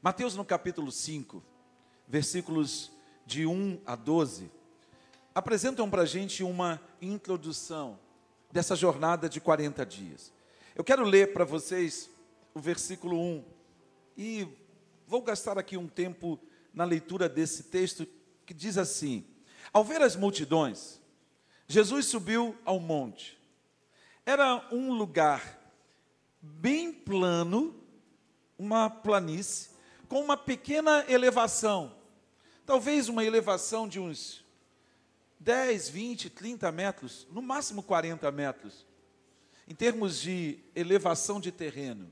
Mateus no capítulo 5, versículos de 1 a 12, apresentam para a gente uma introdução dessa jornada de 40 dias. Eu quero ler para vocês o versículo 1 e vou gastar aqui um tempo na leitura desse texto que diz assim: ao ver as multidões, Jesus subiu ao monte. Era um lugar bem plano, uma planície, com uma pequena elevação, talvez uma elevação de uns 10, 20, 30 metros, no máximo 40 metros, em termos de elevação de terreno.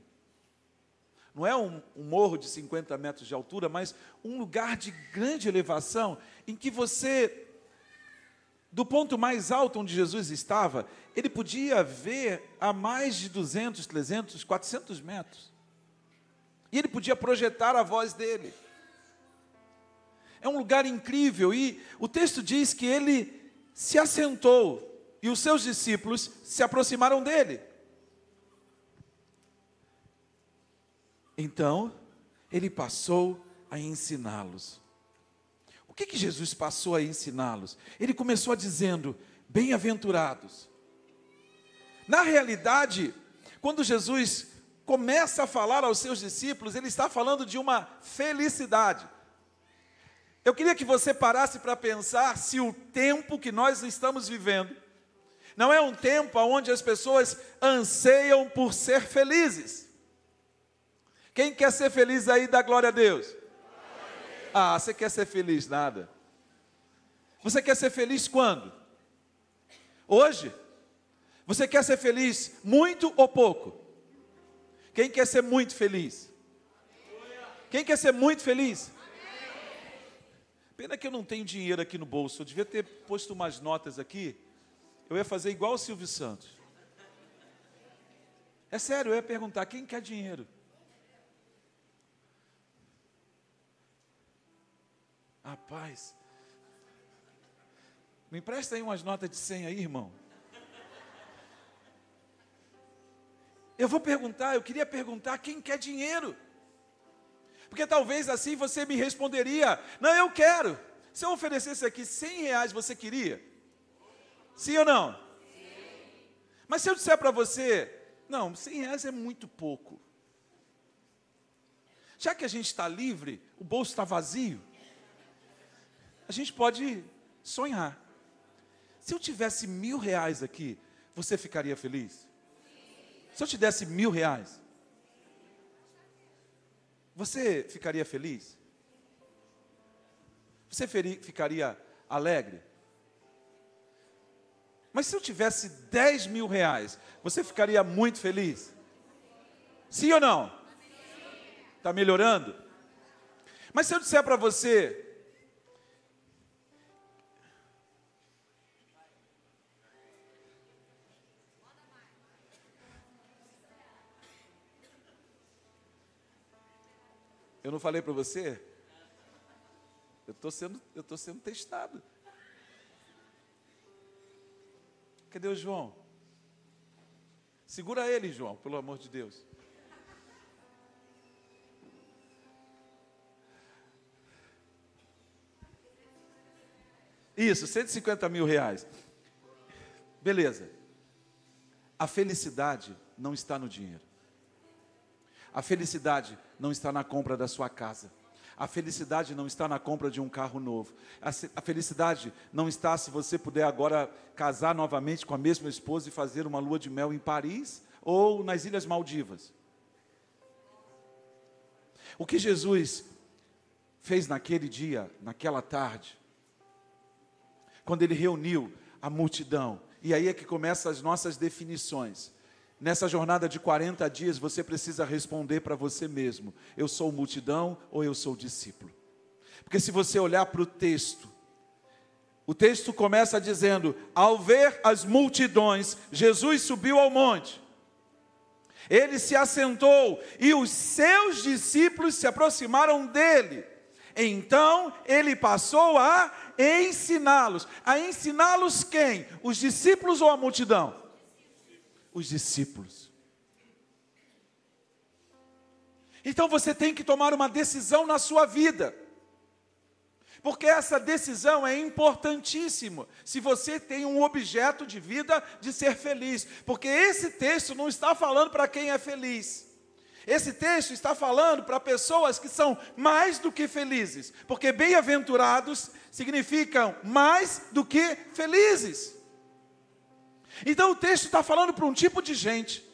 Não é um morro de 50 metros de altura, mas um lugar de grande elevação, em que você, do ponto mais alto onde Jesus estava, ele podia ver a mais de 200, 300, 400 metros. E ele podia projetar a voz dele. É um lugar incrível, e o texto diz que ele se assentou, e os seus discípulos se aproximaram dele. Então, ele passou a ensiná-los. O que Jesus passou a ensiná-los? Ele começou dizendo: bem-aventurados. Na realidade, quando Jesus começa a falar aos seus discípulos, ele está falando de uma felicidade. Eu queria que você parasse para pensar se o tempo que nós estamos vivendo não é um tempo onde as pessoas anseiam por ser felizes. Quem quer ser feliz aí, dá glória a Deus. Ah, você quer ser feliz? Nada. Você quer ser feliz quando? Hoje? Você quer ser feliz muito ou pouco? Quem quer ser muito feliz? Quem quer ser muito feliz? Pena que eu não tenho dinheiro aqui no bolso. Eu devia ter posto umas notas aqui. Eu ia fazer igual o Silvio Santos. É sério, eu ia perguntar: quem quer dinheiro? Rapaz, me empresta aí umas notas de 100 aí, irmão. Eu queria perguntar: quem quer dinheiro? Porque talvez assim você me responderia: não, eu quero. Se eu oferecesse aqui 100 reais, você queria? Sim ou não? Sim. Mas se eu disser para você: não, 100 reais é muito pouco. Já que a gente está livre, o bolso está vazio, a gente pode sonhar. Se eu tivesse 1.000 reais aqui, você ficaria feliz? Se eu te desse 1.000 reais, você ficaria feliz? Você ficaria alegre? Mas se eu tivesse 10.000 reais, você ficaria muito feliz? Sim ou não? Está melhorando? Mas se eu disser para você: eu não falei para você? Eu estou sendo testado. Cadê o João? Segura ele, João, pelo amor de Deus. Isso, 150 mil reais. Beleza. A felicidade não está no dinheiro. A felicidade não está na compra da sua casa. A felicidade não está na compra de um carro novo. A felicidade não está se você puder agora casar novamente com a mesma esposa e fazer uma lua de mel em Paris ou nas Ilhas Maldivas. O que Jesus fez naquele dia, naquela tarde, quando ele reuniu a multidão, e aí é que começam as nossas definições. Nessa jornada de 40 dias, você precisa responder para você mesmo: eu sou multidão ou eu sou discípulo? Porque se você olhar para o texto começa dizendo: ao ver as multidões, Jesus subiu ao monte. Ele se assentou e os seus discípulos se aproximaram dele. Então, ele passou a ensiná-los. A ensiná-los quem? Os discípulos ou a multidão? Os discípulos. Então você tem que tomar uma decisão na sua vida. Porque essa decisão é importantíssima, se você tem um objeto de vida de ser feliz. Porque esse texto não está falando para quem é feliz. Esse texto está falando para pessoas que são mais do que felizes. Porque bem-aventurados significam mais do que felizes. Então o texto está falando para um tipo de gente.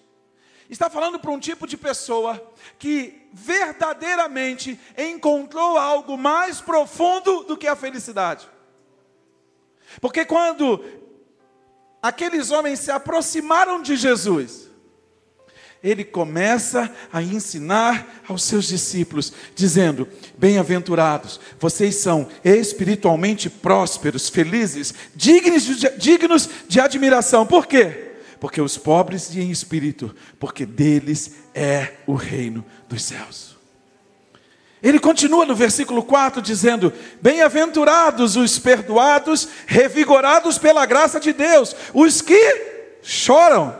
Está falando para um tipo de pessoa que verdadeiramente encontrou algo mais profundo do que a felicidade. Porque quando aqueles homens se aproximaram de Jesus, ele começa a ensinar aos seus discípulos, dizendo: bem-aventurados, vocês são espiritualmente prósperos, felizes, dignos de admiração. Por quê? Porque os pobres em espírito, porque deles é o reino dos céus. Ele continua no versículo 4 dizendo: bem-aventurados os perdoados, revigorados pela graça de Deus, os que choram,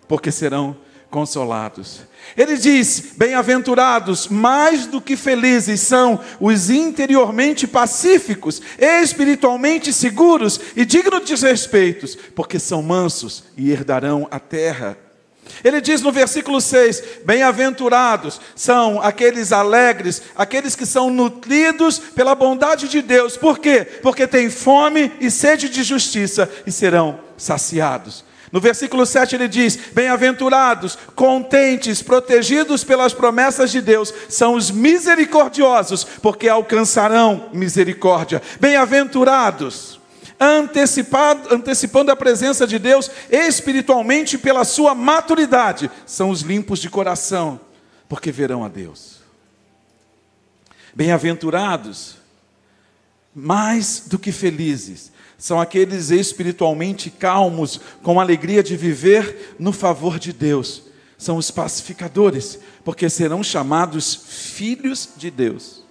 porque serão consolados. Ele diz: bem-aventurados, mais do que felizes são os interiormente pacíficos, espiritualmente seguros e dignos de respeitos, porque são mansos e herdarão a terra. Ele diz no versículo 6, bem-aventurados são aqueles alegres, aqueles que são nutridos pela bondade de Deus. Por quê? Porque têm fome e sede de justiça e serão saciados. No versículo 7 ele diz: bem-aventurados, contentes, protegidos pelas promessas de Deus, são os misericordiosos, porque alcançarão misericórdia. Bem-aventurados, antecipando a presença de Deus espiritualmente pela sua maturidade, são os limpos de coração, porque verão a Deus. Bem-aventurados, mais do que felizes, são aqueles espiritualmente calmos, com alegria de viver no favor de Deus. São os pacificadores, porque serão chamados filhos de Deus.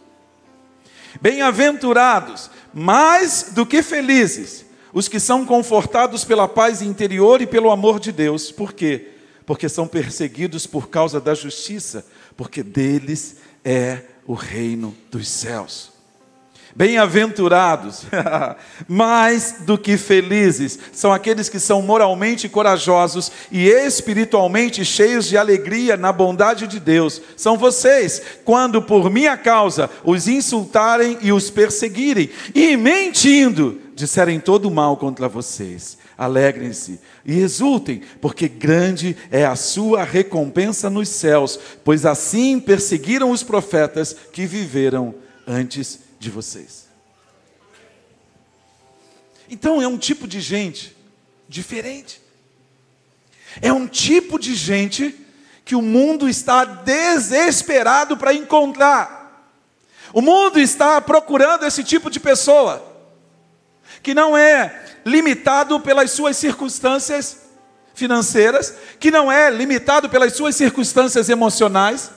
Bem-aventurados, mais do que felizes, os que são confortados pela paz interior e pelo amor de Deus. Por quê? Porque são perseguidos por causa da justiça, porque deles é o reino dos céus. Bem-aventurados, mais do que felizes, são aqueles que são moralmente corajosos e espiritualmente cheios de alegria na bondade de Deus. São vocês, quando por minha causa os insultarem e os perseguirem, e mentindo, disserem todo mal contra vocês. Alegrem-se e exultem, porque grande é a sua recompensa nos céus, pois assim perseguiram os profetas que viveram antes de vocês. Então é um tipo de gente diferente. É um tipo de gente que o mundo está desesperado para encontrar. O mundo está procurando esse tipo de pessoa, que não é limitado pelas suas circunstâncias financeiras, que não é limitado pelas suas circunstâncias emocionais,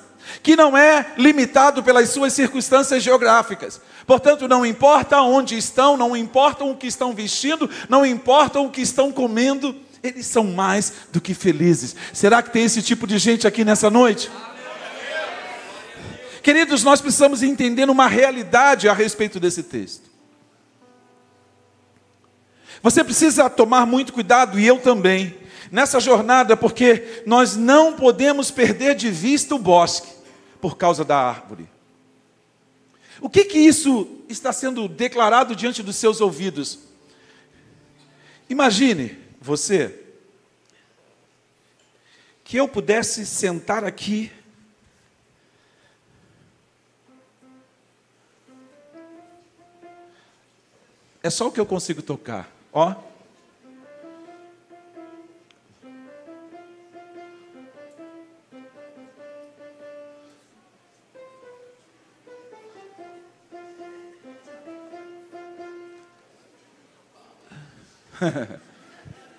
que não é limitado pelas suas circunstâncias geográficas. Portanto, não importa onde estão, não importa o que estão vestindo, não importa o que estão comendo, eles são mais do que felizes. Será que tem esse tipo de gente aqui nessa noite? Queridos, nós precisamos entender uma realidade a respeito desse texto. Você precisa tomar muito cuidado, e eu também, nessa jornada, porque nós não podemos perder de vista o bosque por causa da árvore. O que isso está sendo declarado diante dos seus ouvidos? Imagine você que eu pudesse sentar aqui é só o que eu consigo tocar, ó.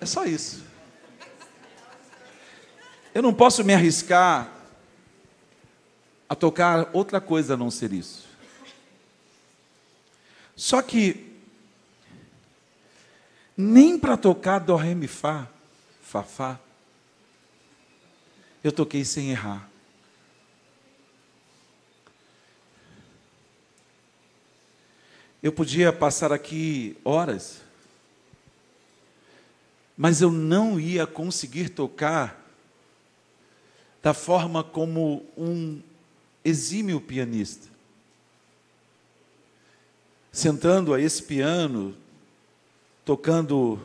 É só isso. Eu não posso me arriscar a tocar outra coisa a não ser isso. Só que nem para tocar dó, ré, mi, fá, fá, fá, eu toquei sem errar. Eu podia passar aqui horas, mas eu não ia conseguir tocar da forma como um exímio pianista, sentando a esse piano, tocando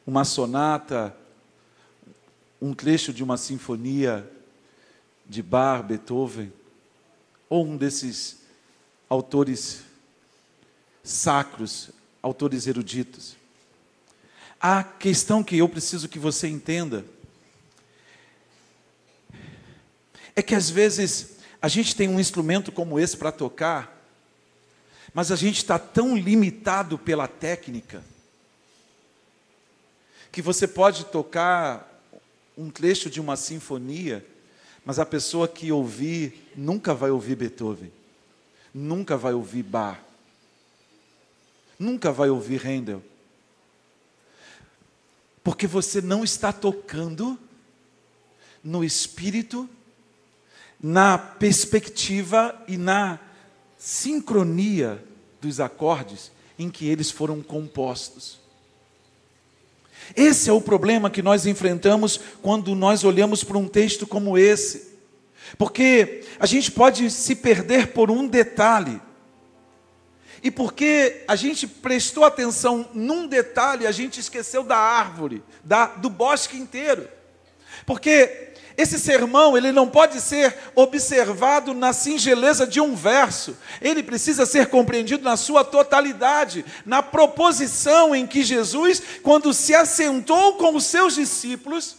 uma sonata, um trecho de uma sinfonia de Bach, Beethoven, ou um desses autores sacros, autores eruditos. A questão que eu preciso que você entenda é que às vezes a gente tem um instrumento como esse para tocar, mas a gente está tão limitado pela técnica, que você pode tocar um trecho de uma sinfonia, mas a pessoa que ouvir nunca vai ouvir Beethoven, nunca vai ouvir Bach, nunca vai ouvir Handel, porque você não está tocando no espírito, na perspectiva e na sincronia dos acordes em que eles foram compostos. Esse é o problema que nós enfrentamos quando nós olhamos para um texto como esse, porque a gente pode se perder por um detalhe, e porque a gente prestou atenção num detalhe, a gente esqueceu da árvore, do bosque inteiro. Porque esse sermão, ele não pode ser observado na singeleza de um verso, ele precisa ser compreendido na sua totalidade, na proposição em que Jesus, quando se assentou com os seus discípulos,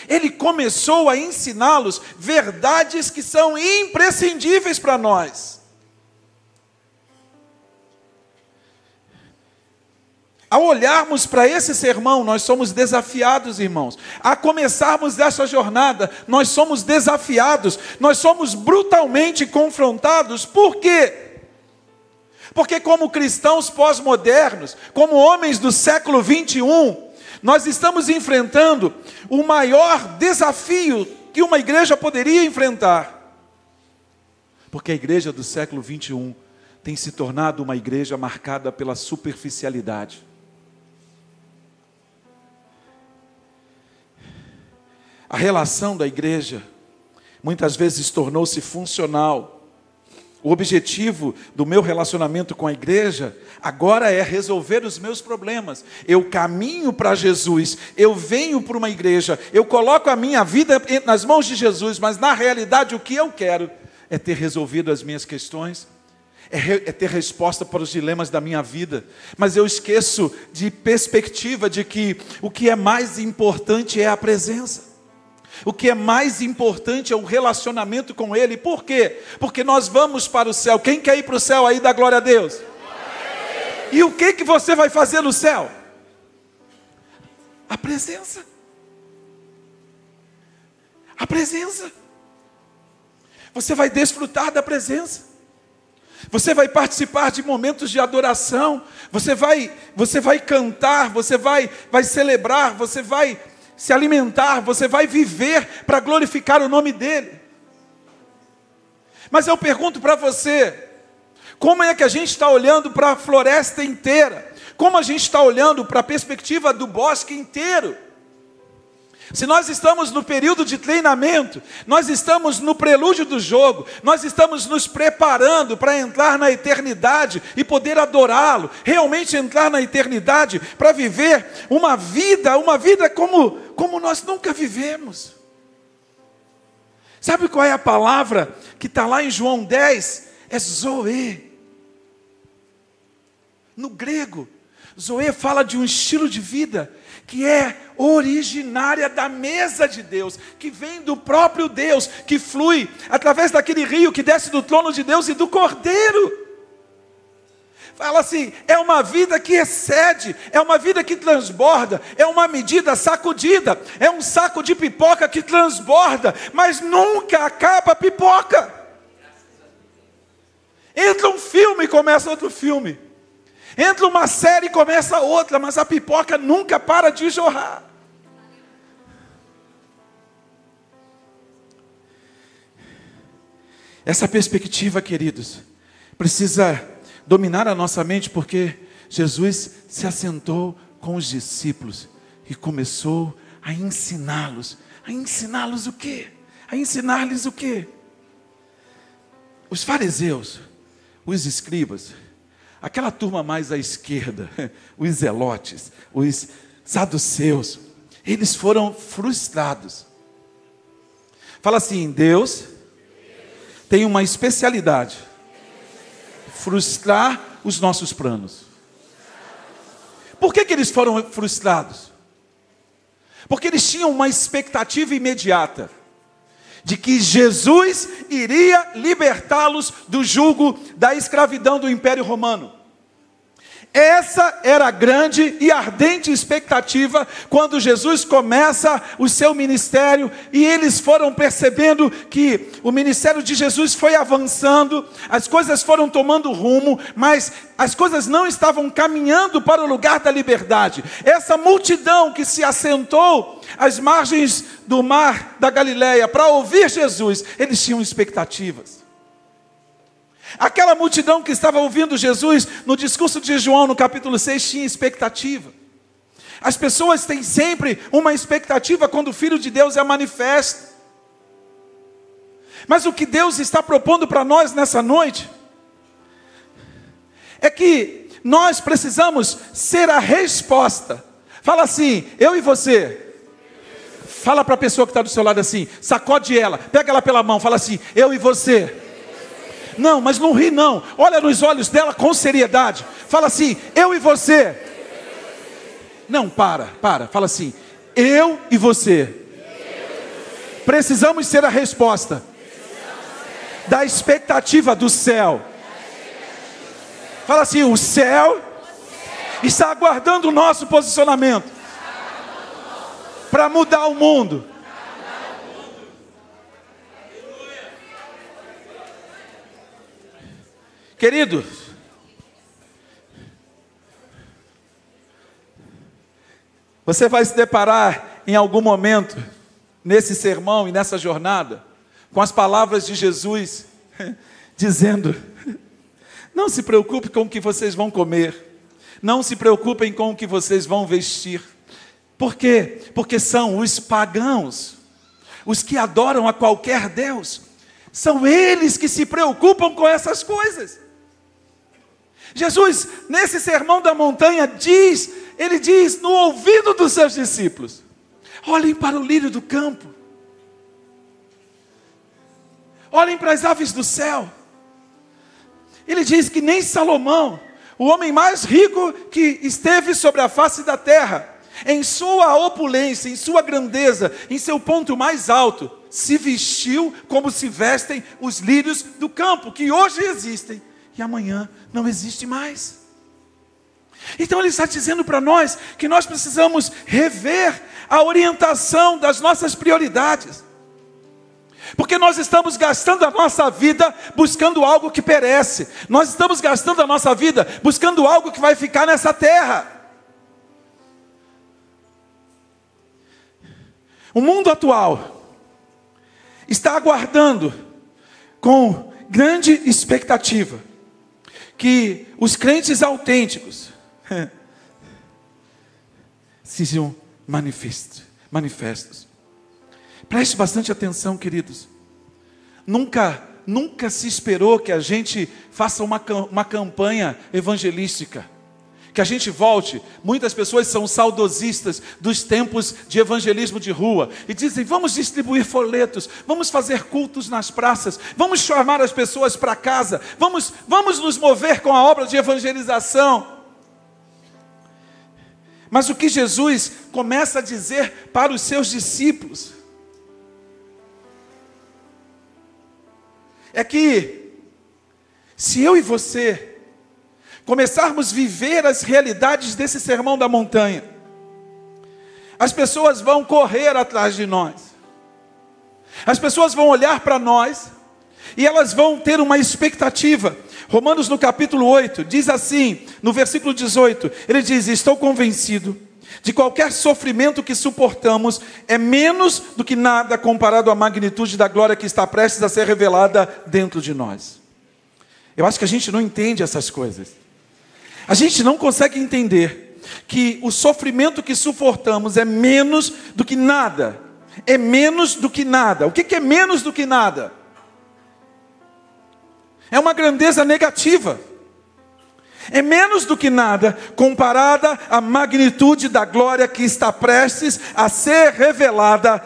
ele começou a ensiná-los verdades que são imprescindíveis para nós. Ao olharmos para esse sermão, nós somos desafiados, irmãos. A começarmos essa jornada, nós somos desafiados, nós somos brutalmente confrontados. Por quê? Porque como cristãos pós-modernos, como homens do século 21, nós estamos enfrentando o maior desafio que uma igreja poderia enfrentar. Porque a igreja do século 21 tem se tornado uma igreja marcada pela superficialidade. A relação da igreja muitas vezes tornou-se funcional. O objetivo do meu relacionamento com a igreja agora é resolver os meus problemas. Eu caminho para Jesus, eu venho para uma igreja, eu coloco a minha vida nas mãos de Jesus, mas na realidade o que eu quero é ter resolvido as minhas questões, é ter resposta para os dilemas da minha vida. Mas eu esqueço de perspectiva de que o que é mais importante é a presença. O que é mais importante é o relacionamento com Ele. Por quê? Porque nós vamos para o céu. Quem quer ir para o céu aí, dá glória a Deus. E o que você vai fazer no céu? A presença. A presença. Você vai desfrutar da presença. Você vai participar de momentos de adoração. Você vai cantar, você vai celebrar, você vai se alimentar, você vai viver para glorificar o nome dEle. Mas eu pergunto para você, como é que a gente está olhando para a floresta inteira? Como a gente está olhando para a perspectiva do bosque inteiro? Se nós estamos no período de treinamento, nós estamos no prelúdio do jogo, nós estamos nos preparando para entrar na eternidade e poder adorá-lo, realmente entrar na eternidade para viver uma vida como nós nunca vivemos. Sabe qual é a palavra que está lá em João 10? É Zoe. No grego, Zoe fala de um estilo de vida que é originária da mesa de Deus, que vem do próprio Deus, que flui através daquele rio que desce do trono de Deus e do Cordeiro. Fala assim, é uma vida que excede, é uma vida que transborda, é uma medida sacudida, é um saco de pipoca que transborda, mas nunca acaba a pipoca. Entra um filme e começa outro filme. Entra uma série e começa outra, mas a pipoca nunca para de jorrar. Essa perspectiva, queridos, precisa dominar a nossa mente, porque Jesus se assentou com os discípulos e começou a ensiná-los. A ensiná-los o quê? A ensinar-lhes o quê? Os fariseus, os escribas, aquela turma mais à esquerda, os zelotes, os saduceus, eles foram frustrados. Fala assim: Deus tem uma especialidade: frustrar os nossos planos. Por que eles foram frustrados? Porque eles tinham uma expectativa imediata de que Jesus iria libertá-los do jugo da escravidão do Império Romano. Essa era a grande e ardente expectativa quando Jesus começa o seu ministério, e eles foram percebendo que o ministério de Jesus foi avançando, as coisas foram tomando rumo, mas as coisas não estavam caminhando para o lugar da liberdade. Essa multidão que se assentou às margens do mar da Galileia para ouvir Jesus, eles tinham expectativas. Aquela multidão que estava ouvindo Jesus no discurso de João, no capítulo 6, tinha expectativa. As pessoas têm sempre uma expectativa quando o Filho de Deus é manifesto. Mas o que Deus está propondo para nós nessa noite é que nós precisamos ser a resposta. Fala assim: eu e você. Fala para a pessoa que está do seu lado assim, sacode ela, pega ela pela mão, fala assim: eu e você. Não, mas não ri não, olha nos olhos dela com seriedade, fala assim: eu e você. Não, para, fala assim: eu e você. Precisamos ser a resposta da expectativa do céu. Fala assim: o céu está aguardando o nosso posicionamento para mudar o mundo. Queridos, você vai se deparar em algum momento, nesse sermão e nessa jornada, com as palavras de Jesus, dizendo: não se preocupe com o que vocês vão comer, não se preocupem com o que vocês vão vestir. Por quê? Porque são os pagãos, os que adoram a qualquer Deus, são eles que se preocupam com essas coisas. Jesus, nesse sermão da montanha, ele diz no ouvido dos seus discípulos: olhem para o lírio do campo, olhem para as aves do céu. Ele diz que nem Salomão, o homem mais rico que esteve sobre a face da terra, em sua opulência, em sua grandeza, em seu ponto mais alto, se vestiu como se vestem os lírios do campo, que hoje existem e amanhã não existe mais. Então ele está dizendo para nós que nós precisamos rever a orientação das nossas prioridades, porque nós estamos gastando a nossa vida buscando algo que perece, nós estamos gastando a nossa vida buscando algo que vai ficar nessa terra. O mundo atual está aguardando com grande expectativa que os crentes autênticos sejam manifestos. Preste bastante atenção, queridos. Nunca se esperou que a gente faça uma campanha evangelística, que a gente volte. Muitas pessoas são saudosistas dos tempos de evangelismo de rua e dizem: vamos distribuir folhetos, vamos fazer cultos nas praças, vamos chamar as pessoas para casa, vamos nos mover com a obra de evangelização. Mas o que Jesus começa a dizer para os seus discípulos é que se eu e você começarmos a viver as realidades desse sermão da montanha, as pessoas vão correr atrás de nós, as pessoas vão olhar para nós e elas vão ter uma expectativa. Romanos no capítulo 8 diz assim, no versículo 18, ele diz: estou convencido de qualquer sofrimento que suportamos é menos do que nada comparado à magnitude da glória que está prestes a ser revelada dentro de nós. Eu acho que a gente não entende essas coisas. A gente não consegue entender que o sofrimento que suportamos é menos do que nada. É menos do que nada. O que é menos do que nada? É uma grandeza negativa. É menos do que nada comparada à magnitude da glória que está prestes a ser revelada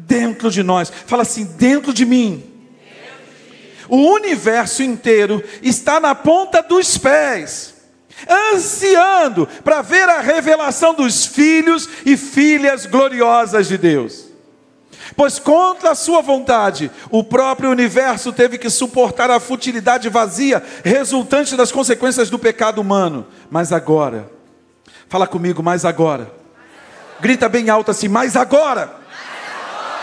dentro de nós. Fala assim, dentro de mim. O universo inteiro está na ponta dos pés, ansiando para ver a revelação dos filhos e filhas gloriosas de Deus. Pois contra a sua vontade, o próprio universo teve que suportar a futilidade vazia, resultante das consequências do pecado humano. Mas agora, fala comigo, mas agora. Grita bem alto assim, mas agora.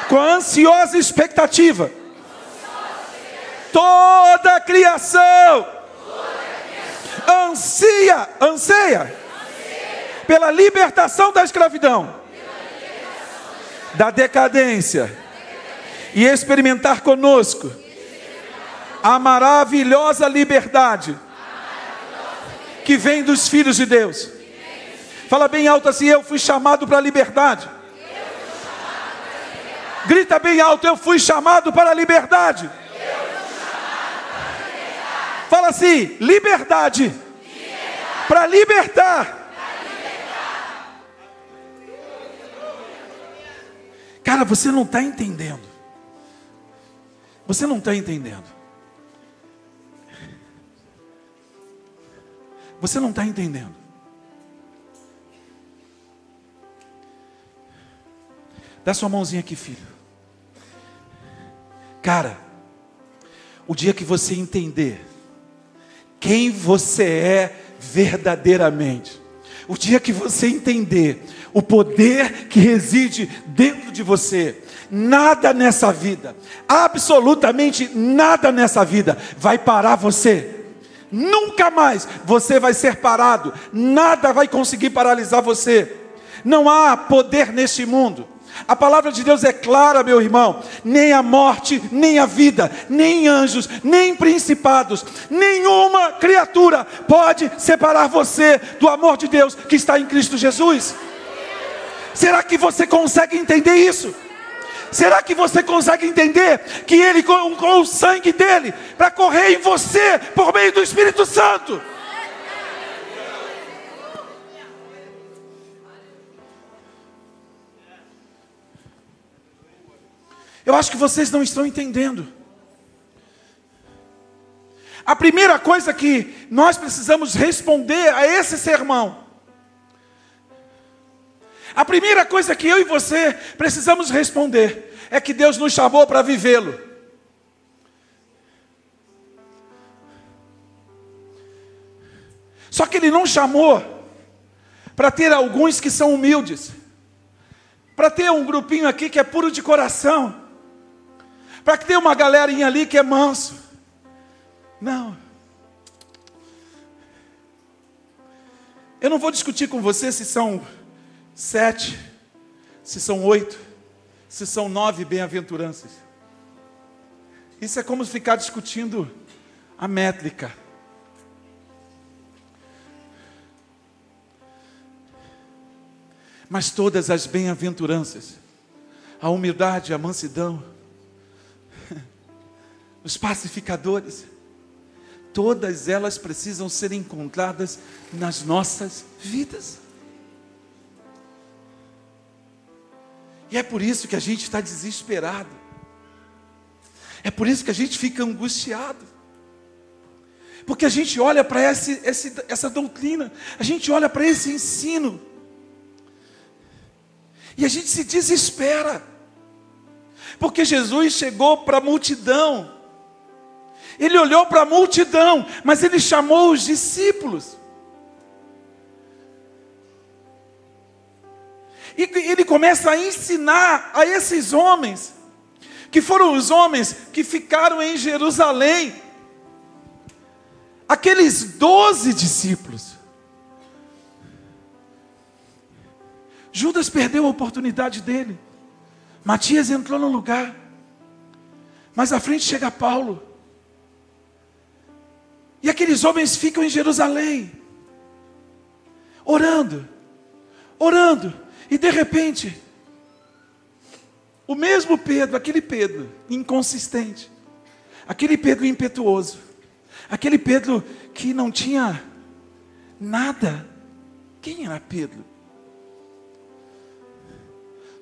Com a ansiosa expectativa. Toda a criação anseia pela libertação da escravidão, da decadência, e experimentar conosco a maravilhosa liberdade que vem dos filhos de Deus. Fala bem alto assim, eu fui chamado para a liberdade. Grita bem alto, eu fui chamado para a liberdade. Fala assim, liberdade. Para libertar. Cara, você não está entendendo. Você não está entendendo. Você não está entendendo. Dá sua mãozinha aqui, filho. Cara, o dia que você entender quem você é verdadeiramente, o dia que você entender o poder que reside dentro de você, nada nessa vida, absolutamente nada nessa vida vai parar você. Nunca mais você vai ser parado, nada vai conseguir paralisar você. Não há poder neste mundo. A palavra de Deus é clara, meu irmão. Nem a morte, nem a vida, nem anjos, nem principados, nenhuma criatura pode separar você do amor de Deus que está em Cristo Jesus. Será que você consegue entender isso? Será que você consegue entender que Ele colocou o sangue dEle para correr em você por meio do Espírito Santo? Eu acho que vocês não estão entendendo. A primeira coisa que nós precisamos responder a esse sermão, a primeira coisa que eu e você precisamos responder, é que Deus nos chamou para vivê-lo. Só que Ele não chamou para ter alguns que são humildes, para ter um grupinho aqui que é puro de coração, para que tenha uma galerinha ali que é manso. Não. Eu não vou discutir com você se são 7, se são 8, se são 9 bem-aventuranças. Isso é como ficar discutindo a métrica. Mas todas as bem-aventuranças, a humildade, a mansidão, os pacificadores, todas elas precisam ser encontradas nas nossas vidas. E é por isso que a gente está desesperado. É por isso que a gente fica angustiado. Porque a gente olha para essa doutrina, a gente olha para esse ensino, e a gente se desespera. Porque Jesus chegou para a multidão. Ele olhou para a multidão, mas Ele chamou os discípulos. E Ele começa a ensinar a esses homens, que foram os homens que ficaram em Jerusalém, aqueles 12 discípulos. Judas perdeu a oportunidade dele. Matias entrou no lugar. Mas à frente chega Paulo. E aqueles homens ficam em Jerusalém, orando, e de repente, o mesmo Pedro, aquele Pedro inconsistente, aquele Pedro impetuoso, aquele Pedro que não tinha nada. Quem era Pedro?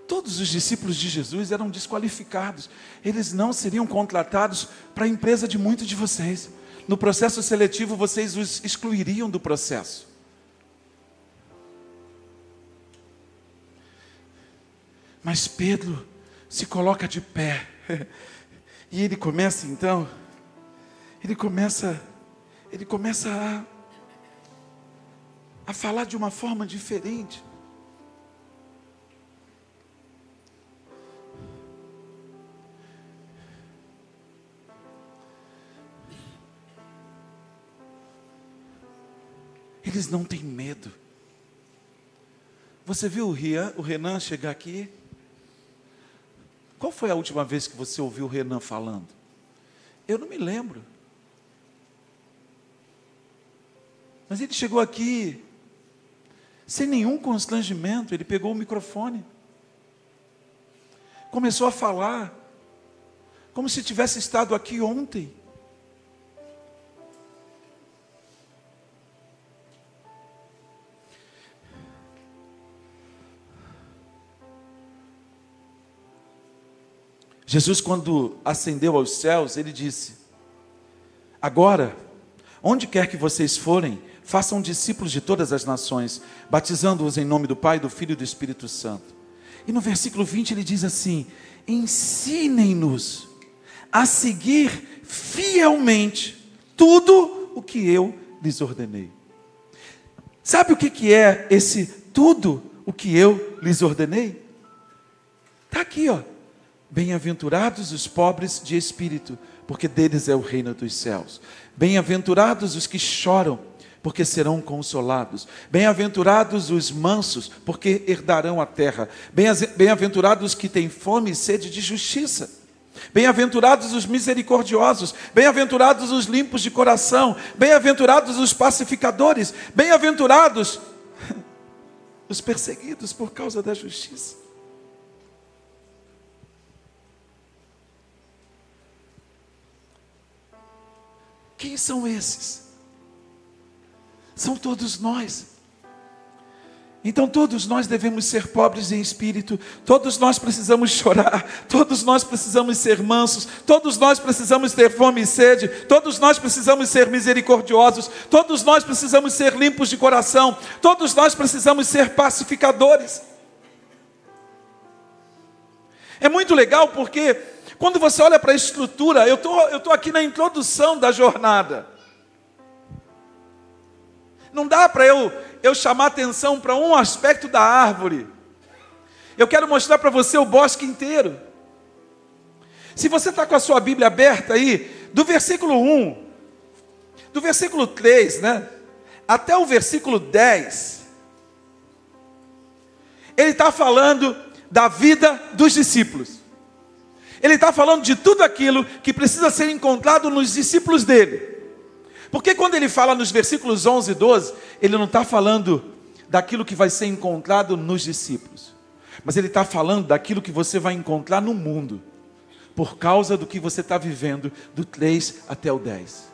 Todos os discípulos de Jesus eram desqualificados. Eles não seriam contratados para a empresa de muitos de vocês. No processo seletivo, vocês os excluiriam do processo. Mas Pedro se coloca de pé. E ele começa então, ele começa a falar de uma forma diferente. Eles não têm medo. Você viu o Renan chegar aqui? Qual foi a última vez que você ouviu o Renan falando? Eu não me lembro. Mas ele chegou aqui, sem nenhum constrangimento, ele pegou o microfone, começou a falar, como se tivesse estado aqui ontem. Jesus, quando ascendeu aos céus, ele disse: agora, onde quer que vocês forem, façam discípulos de todas as nações, batizando-os em nome do Pai, do Filho e do Espírito Santo. E no versículo 20 ele diz assim: ensinem-nos a seguir fielmente tudo o que eu lhes ordenei. Sabe o que é esse tudo o que eu lhes ordenei? Está aqui, ó. Bem-aventurados os pobres de espírito, porque deles é o reino dos céus. Bem-aventurados os que choram, porque serão consolados. Bem-aventurados os mansos, porque herdarão a terra. Bem-aventurados os que têm fome e sede de justiça. Bem-aventurados os misericordiosos. Bem-aventurados os limpos de coração. Bem-aventurados os pacificadores. Bem-aventurados os perseguidos por causa da justiça. Quem são esses? São todos nós. Então todos nós devemos ser pobres em espírito, todos nós precisamos chorar, todos nós precisamos ser mansos, todos nós precisamos ter fome e sede, todos nós precisamos ser misericordiosos, todos nós precisamos ser limpos de coração, todos nós precisamos ser pacificadores. É muito legal porque quando você olha para a estrutura, eu tô aqui na introdução da jornada. Não dá para eu chamar atenção para um aspecto da árvore. Eu quero mostrar para você o bosque inteiro. Se você está com a sua Bíblia aberta aí, do versículo 1, do versículo 3, né, até o versículo 10, ele está falando da vida dos discípulos. Ele está falando de tudo aquilo que precisa ser encontrado nos discípulos dele. Porque quando ele fala nos versículos 11 e 12, ele não está falando daquilo que vai ser encontrado nos discípulos. Mas ele está falando daquilo que você vai encontrar no mundo. Por causa do que você está vivendo, do 3 até o 10.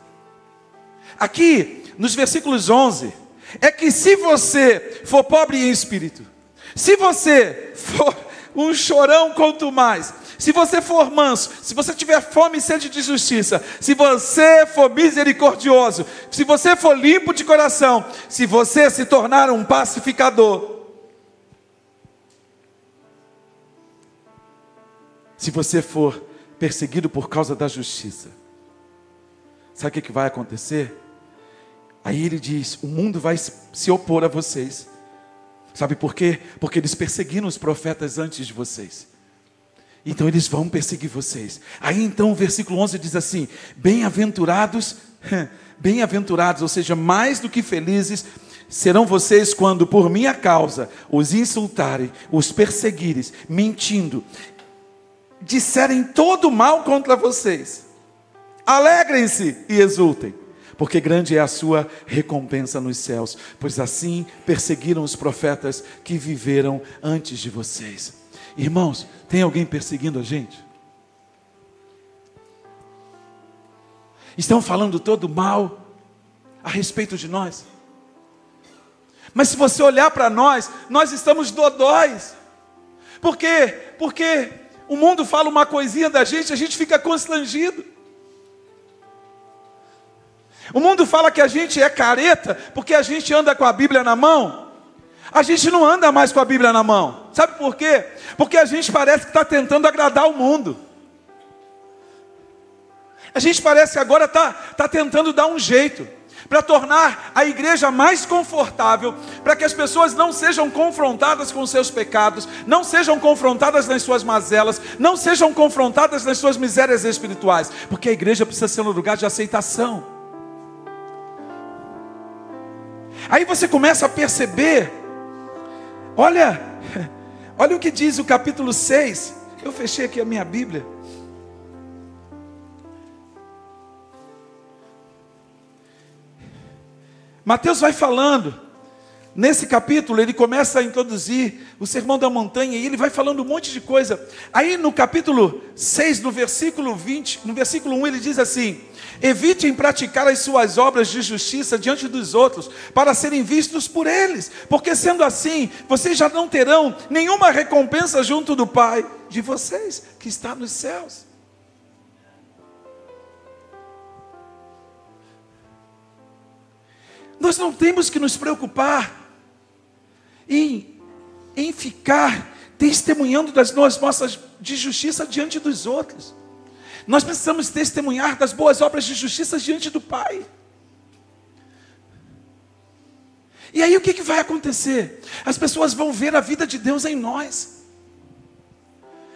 Aqui, nos versículos 11, é que se você for pobre em espírito, se você for um chorão quanto mais, se você for manso, se você tiver fome e sede de justiça, se você for misericordioso, se você for limpo de coração, se você se tornar um pacificador, se você for perseguido por causa da justiça, sabe o que vai acontecer? Aí ele diz, o mundo vai se opor a vocês. Sabe por quê? Porque eles perseguiram os profetas antes de vocês. Então eles vão perseguir vocês. Aí então o versículo 11 diz assim: bem-aventurados, ou seja, mais do que felizes, serão vocês quando por minha causa os insultarem, os perseguirem, mentindo, disserem todo mal contra vocês. Alegrem-se e exultem, porque grande é a sua recompensa nos céus, pois assim perseguiram os profetas que viveram antes de vocês. Irmãos, tem alguém perseguindo a gente? Estão falando todo mal a respeito de nós. Mas se você olhar para nós, nós estamos dodóis. Por quê? Porque o mundo fala uma coisinha da gente, a gente fica constrangido. O mundo fala que a gente é careta, porque a gente anda com a Bíblia na mão. A gente não anda mais com a Bíblia na mão. Sabe por quê? Porque a gente parece que está tentando agradar o mundo. A gente parece que agora está tentando dar um jeito para tornar a igreja mais confortável, para que as pessoas não sejam confrontadas com os seus pecados, não sejam confrontadas nas suas mazelas, não sejam confrontadas nas suas misérias espirituais, porque a igreja precisa ser um lugar de aceitação. Aí você começa a perceber, olha o que diz o capítulo 6, eu fechei aqui a minha Bíblia. Mateus vai falando, nesse capítulo ele começa a introduzir o Sermão da Montanha, e ele vai falando um monte de coisa. Aí no capítulo 6, no versículo 20, no versículo 1 ele diz assim: evitem praticar as suas obras de justiça diante dos outros, para serem vistos por eles, porque sendo assim, vocês já não terão nenhuma recompensa junto do Pai de vocês, que está nos céus. Nós não temos que nos preocupar em ficar testemunhando das nossas de justiça diante dos outros. Nós precisamos testemunhar das boas obras de justiça diante do Pai. E aí o que vai acontecer? As pessoas vão ver a vida de Deus em nós.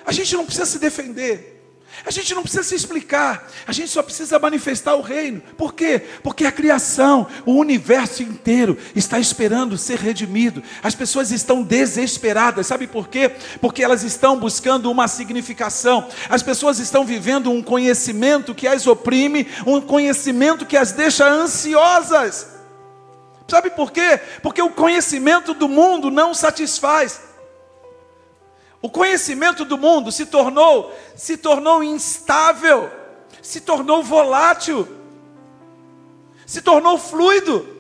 A gente não precisa se defender. A gente não precisa se explicar, a gente só precisa manifestar o reino. Por quê? Porque a criação, o universo inteiro está esperando ser redimido. As pessoas estão desesperadas, sabe por quê? Porque elas estão buscando uma significação. As pessoas estão vivendo um conhecimento que as oprime, um conhecimento que as deixa ansiosas. Sabe por quê? Porque o conhecimento do mundo não satisfaz. O conhecimento do mundo se tornou instável, se tornou volátil, se tornou fluido.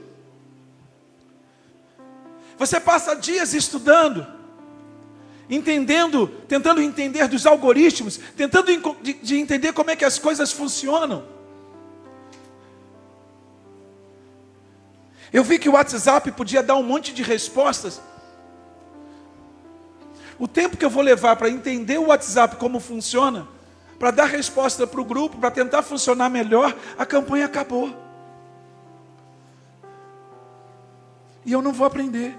Você passa dias estudando, tentando entender dos algoritmos, tentando de entender como é que as coisas funcionam. Eu vi que o WhatsApp podia dar um monte de respostas. O tempo que eu vou levar para entender o WhatsApp como funciona, para dar resposta para o grupo, para tentar funcionar melhor, a campanha acabou. E eu não vou aprender.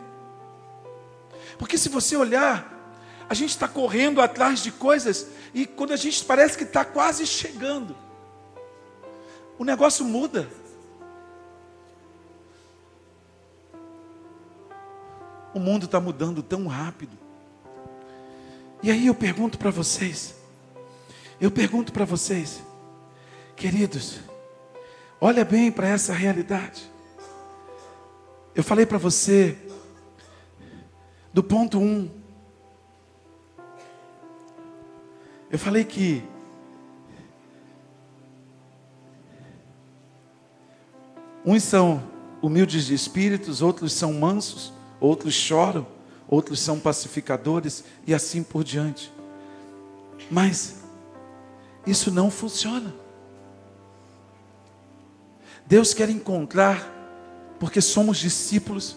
Porque se você olhar, a gente está correndo atrás de coisas, e quando a gente parece que está quase chegando, o negócio muda. O mundo está mudando tão rápido. E aí eu pergunto para vocês, queridos, olha bem para essa realidade. Eu falei para você, do ponto 1, eu falei que uns são humildes de espíritos, outros são mansos, outros choram, outros são pacificadores e assim por diante. Mas isso não funciona. Deus quer encontrar, porque somos discípulos,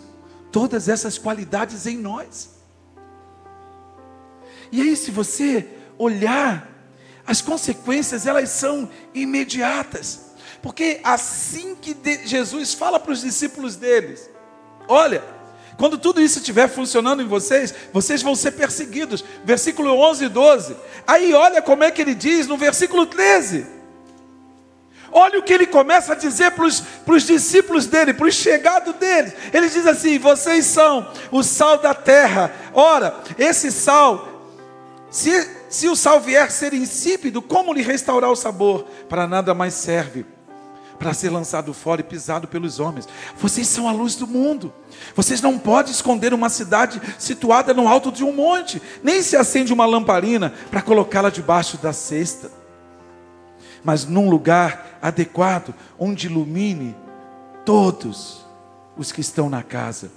todas essas qualidades em nós. E aí, se você olhar, as consequências elas são imediatas. Porque assim que Jesus fala para os discípulos deles, olha, quando tudo isso estiver funcionando em vocês, vocês vão ser perseguidos. Versículo 11 e 12. Aí olha como é que ele diz no versículo 13. Olha o que ele começa a dizer para os discípulos dele, para os chegados dele. Ele diz assim: vocês são o sal da terra. Ora, esse sal, se o sal vier ser insípido, como lhe restaurar o sabor? Para nada mais serve, para ser lançado fora e pisado pelos homens. Vocês são a luz do mundo. Vocês não podem esconder uma cidade situada no alto de um monte, nem se acende uma lamparina para colocá-la debaixo da cesta, mas num lugar adequado, onde ilumine todos os que estão na casa.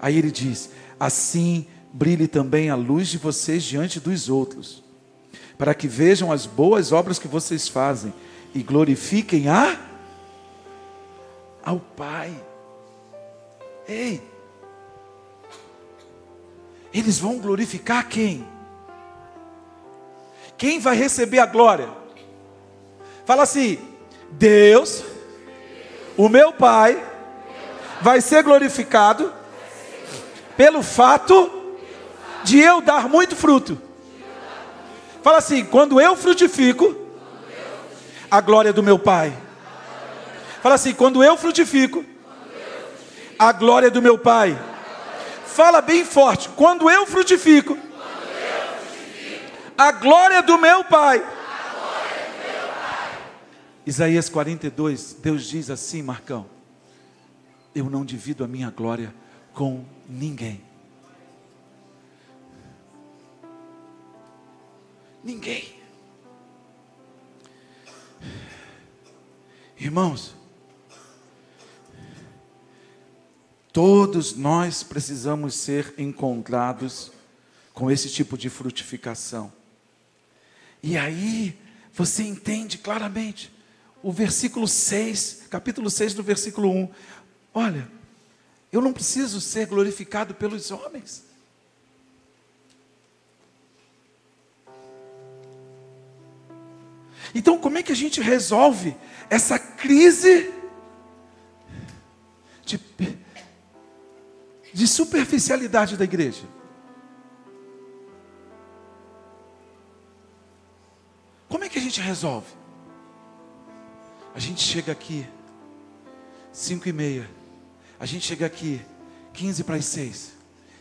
Aí ele diz: assim brilhe também a luz de vocês diante dos outros, para que vejam as boas obras que vocês fazem e glorifiquem ao Pai. Ei, eles vão glorificar quem? Quem vai receber a glória? Fala assim: Deus, o meu Pai, vai ser glorificado pelo fato de eu dar muito fruto. Fala assim: quando eu frutifico, a glória do meu Pai. Fala assim: quando eu frutifico, a glória do meu Pai. Fala bem forte: quando eu frutifico, a glória do meu Pai. Isaías 42, Deus diz assim, Marcão: eu não divido a minha glória com ninguém. Ninguém. Irmãos, todos nós precisamos ser encontrados com esse tipo de frutificação. E aí você entende claramente o versículo 6, capítulo 6 do versículo 1. Olha, eu não preciso ser glorificado pelos homens. Então, como é que a gente resolve essa crise de superficialidade da igreja? Como é que a gente resolve? A gente chega aqui 5:30, a gente chega aqui 5:45,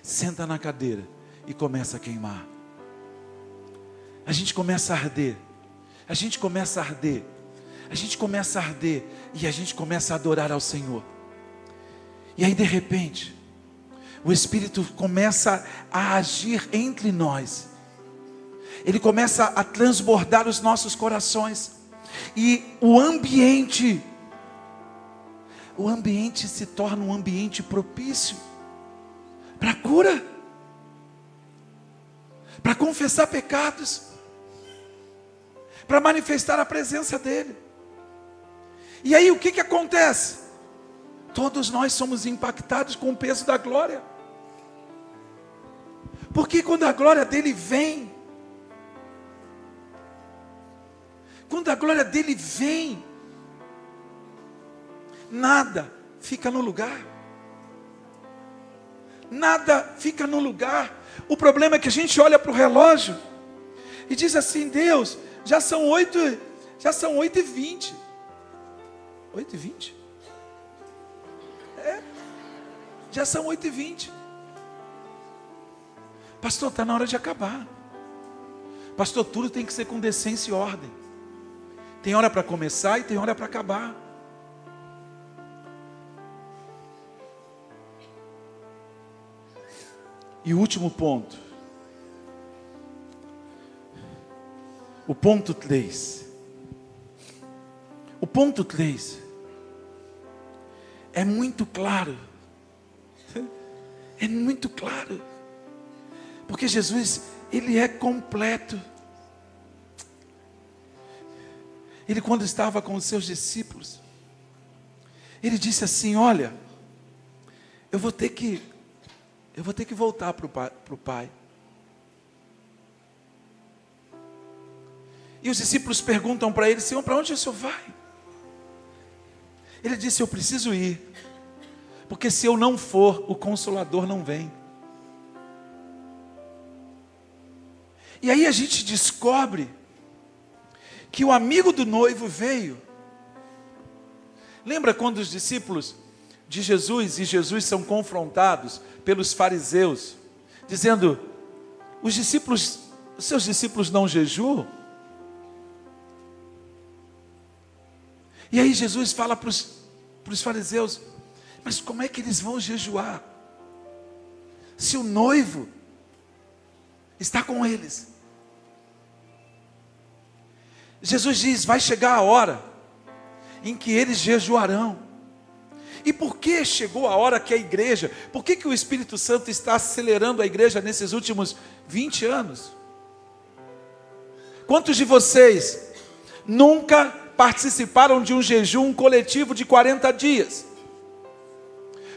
senta na cadeira e começa a queimar. A gente começa a arder. A gente começa a arder. A gente começa a arder e a gente começa a adorar ao Senhor. E aí de repente, o Espírito começa a agir entre nós. Ele começa a transbordar os nossos corações. E o ambiente se torna um ambiente propício para cura, para confessar pecados, para manifestar a presença dEle. E aí o que acontece? Todos nós somos impactados com o peso da glória. Porque quando a glória dEle vem, nada fica no lugar. Nada fica no lugar. O problema é que a gente olha para o relógio e diz assim: Deus, já são 8h20. 8h20? Já são 8h20. Pastor, está na hora de acabar. Pastor, tudo tem que ser com decência e ordem. Tem hora para começar e tem hora para acabar. E o último ponto. O ponto 3. O ponto 3 é muito claro. É muito claro. Porque Jesus, Ele é completo. Ele, quando estava com os seus discípulos, Ele disse assim: olha, eu vou ter que voltar para o Pai. E os discípulos perguntam para Ele: Senhor, para onde o Senhor vai? Ele disse: eu preciso ir, porque se eu não for, o Consolador não vem. E aí a gente descobre que o amigo do noivo veio. Lembra quando os discípulos de Jesus e Jesus são confrontados pelos fariseus, dizendo: os seus discípulos não jejuam? E aí Jesus fala para os fariseus: mas como é que eles vão jejuar se o noivo está com eles? Jesus diz: vai chegar a hora em que eles jejuarão. E por que chegou a hora que a igreja, por que o Espírito Santo está acelerando a igreja nesses últimos 20 anos? Quantos de vocês nunca participaram de um jejum coletivo de 40 dias?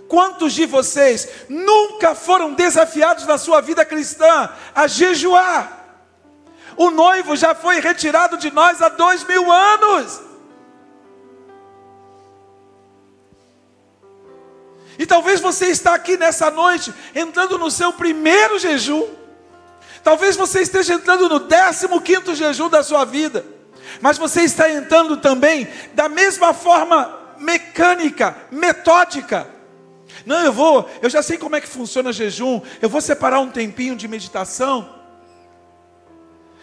Quantos de vocês nunca foram desafiados na sua vida cristã a jejuar? O noivo já foi retirado de nós há 2000 anos. E talvez você está aqui nessa noite, entrando no seu primeiro jejum. Talvez você esteja entrando no 15º jejum da sua vida. Mas você está entrando também da mesma forma mecânica, metódica. Não, eu já sei como é que funciona jejum. Eu vou separar um tempinho de meditação.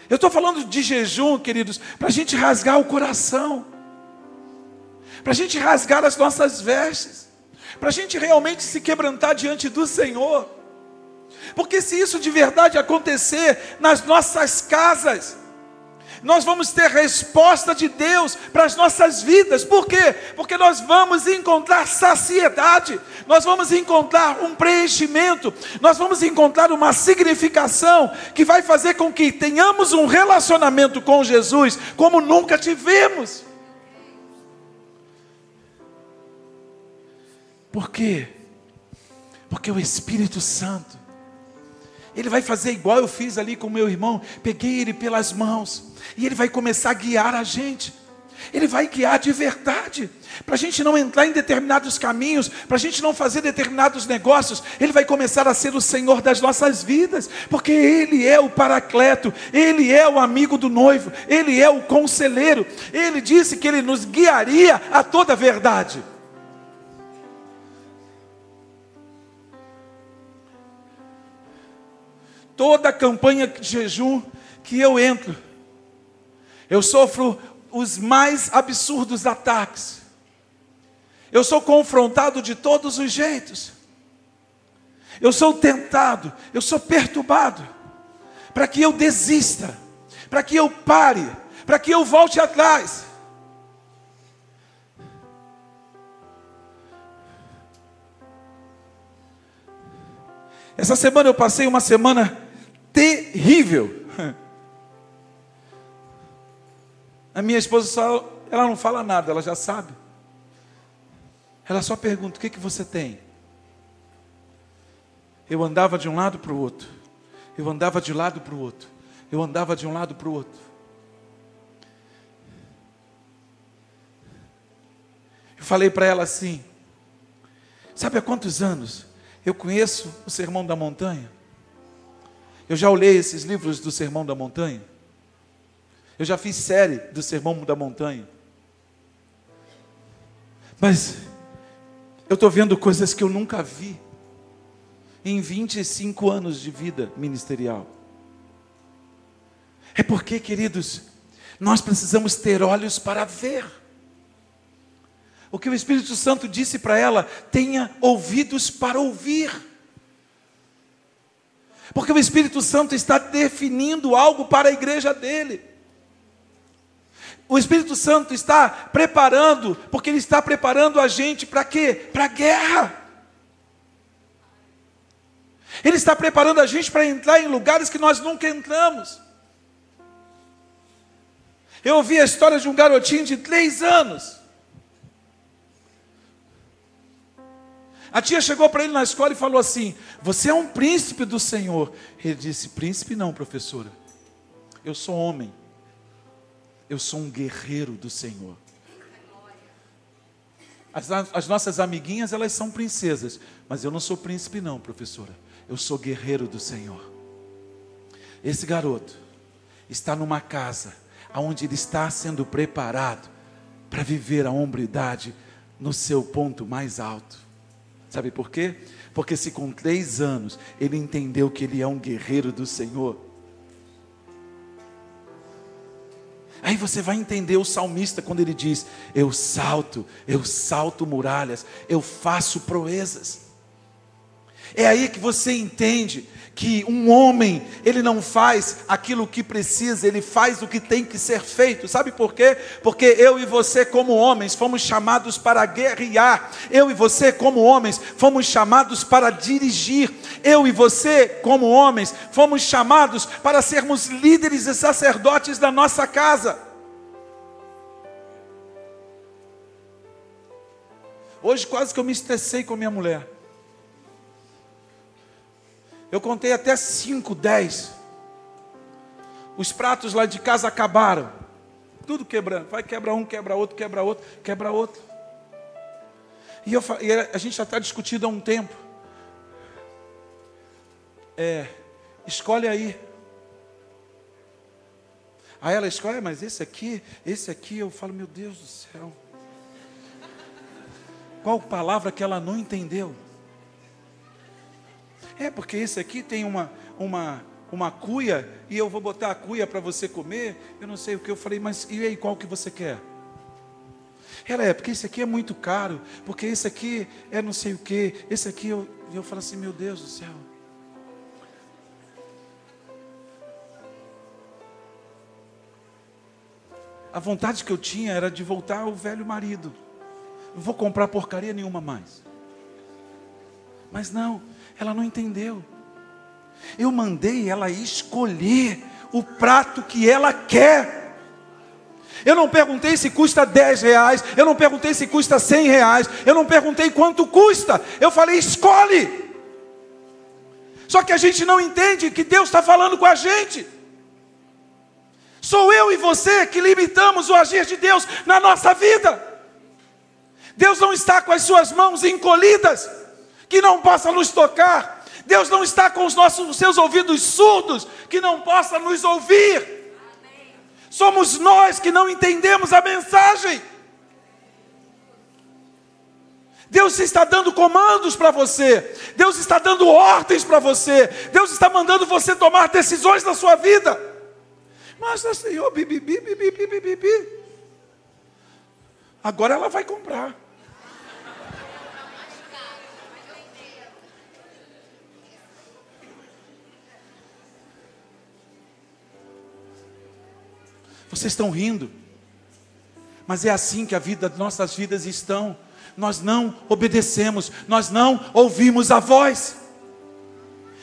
Eu estou falando de jejum, queridos, para a gente rasgar o coração. Para a gente rasgar as nossas vestes. Para a gente realmente se quebrantar diante do Senhor. Porque se isso de verdade acontecer nas nossas casas, nós vamos ter resposta de Deus para as nossas vidas. Por quê? Porque nós vamos encontrar saciedade, nós vamos encontrar um preenchimento, nós vamos encontrar uma significação que vai fazer com que tenhamos um relacionamento com Jesus como nunca tivemos. Por quê? Porque o Espírito Santo, Ele vai fazer igual eu fiz ali com o meu irmão. Peguei ele pelas mãos e Ele vai começar a guiar a gente. Ele vai guiar de verdade, para a gente não entrar em determinados caminhos, para a gente não fazer determinados negócios. Ele vai começar a ser o Senhor das nossas vidas, porque Ele é o Paracleto, Ele é o amigo do noivo, Ele é o conselheiro. Ele disse que Ele nos guiaria a toda a verdade. Toda campanha de jejum que eu entro, eu sofro os mais absurdos ataques. Eu sou confrontado de todos os jeitos. Eu sou tentado, eu sou perturbado, para que eu desista, para que eu pare, para que eu volte atrás. Essa semana eu passei uma semana terrível. A minha esposa ela não fala nada, ela já sabe. Ela só pergunta: o que você tem? Eu andava de um lado para o outro. Eu andava de um lado para o outro. Eu andava de um lado para o outro. Eu falei para ela assim: sabe há quantos anos eu conheço o Sermão da Montanha? Eu já olhei esses livros do Sermão da Montanha. Eu já fiz série do Sermão da Montanha. Mas eu estou vendo coisas que eu nunca vi em 25 anos de vida ministerial. É porque, queridos, nós precisamos ter olhos para ver. O que o Espírito Santo disse para ela: tenha ouvidos para ouvir. Porque o Espírito Santo está definindo algo para a igreja dele. O Espírito Santo está preparando, porque Ele está preparando a gente para quê? Para a guerra. Ele está preparando a gente para entrar em lugares que nós nunca entramos. Eu ouvi a história de um garotinho de 3 anos. A tia chegou para ele na escola e falou assim: você é um príncipe do Senhor. Ele disse: príncipe não, professora. Eu sou homem. Eu sou um guerreiro do Senhor. As nossas amiguinhas, elas são princesas. Mas eu não sou príncipe não, professora. Eu sou guerreiro do Senhor. Esse garoto está numa casa onde ele está sendo preparado para viver a hombridade no seu ponto mais alto. Sabe por quê? Porque se com 3 anos ele entendeu que ele é um guerreiro do Senhor. Aí você vai entender o salmista quando ele diz: eu salto muralhas, eu faço proezas. É aí que você entende que um homem, ele não faz aquilo que precisa, ele faz o que tem que ser feito. Sabe por quê? Porque eu e você como homens fomos chamados para guerrear. Eu e você como homens fomos chamados para dirigir. Eu e você como homens fomos chamados para sermos líderes e sacerdotes da nossa casa. Hoje quase que eu me estressei com a minha mulher. Eu contei até 5, 10. Os pratos lá de casa acabaram. Tudo quebrando. Vai, quebra um, quebra outro, quebra outro, quebra outro. E a gente já está discutindo há um tempo. Escolhe aí. Aí ela escolhe, mas esse aqui, eu falo, meu Deus do céu. Qual palavra que ela não entendeu? Porque esse aqui tem uma cuia, e eu vou botar a cuia para você comer, eu não sei o que. Eu falei, mas e aí, qual que você quer? Ela, porque esse aqui é muito caro, porque esse aqui é não sei o que, esse aqui, eu falo assim, meu Deus do céu. A vontade que eu tinha era de voltar ao velho marido. Não vou comprar porcaria nenhuma mais. Mas não, ela não entendeu. Eu mandei ela escolher o prato que ela quer. Eu não perguntei se custa 10 reais, eu não perguntei se custa 100 reais, eu não perguntei quanto custa. Eu falei, escolhe. Só que a gente não entende que Deus está falando com a gente. Sou eu e você que limitamos o agir de Deus na nossa vida. Deus não está com as suas mãos encolhidas, que não possa nos tocar. Deus não está com os seus ouvidos surdos, que não possa nos ouvir. Amém. Somos nós que não entendemos a mensagem. Deus está dando comandos para você. Deus está dando ordens para você. Deus está mandando você tomar decisões na sua vida. Mas, Senhor, bibi. Agora ela vai comprar. Vocês estão rindo, mas é assim que nossas vidas estão. Nós não obedecemos, nós não ouvimos a voz.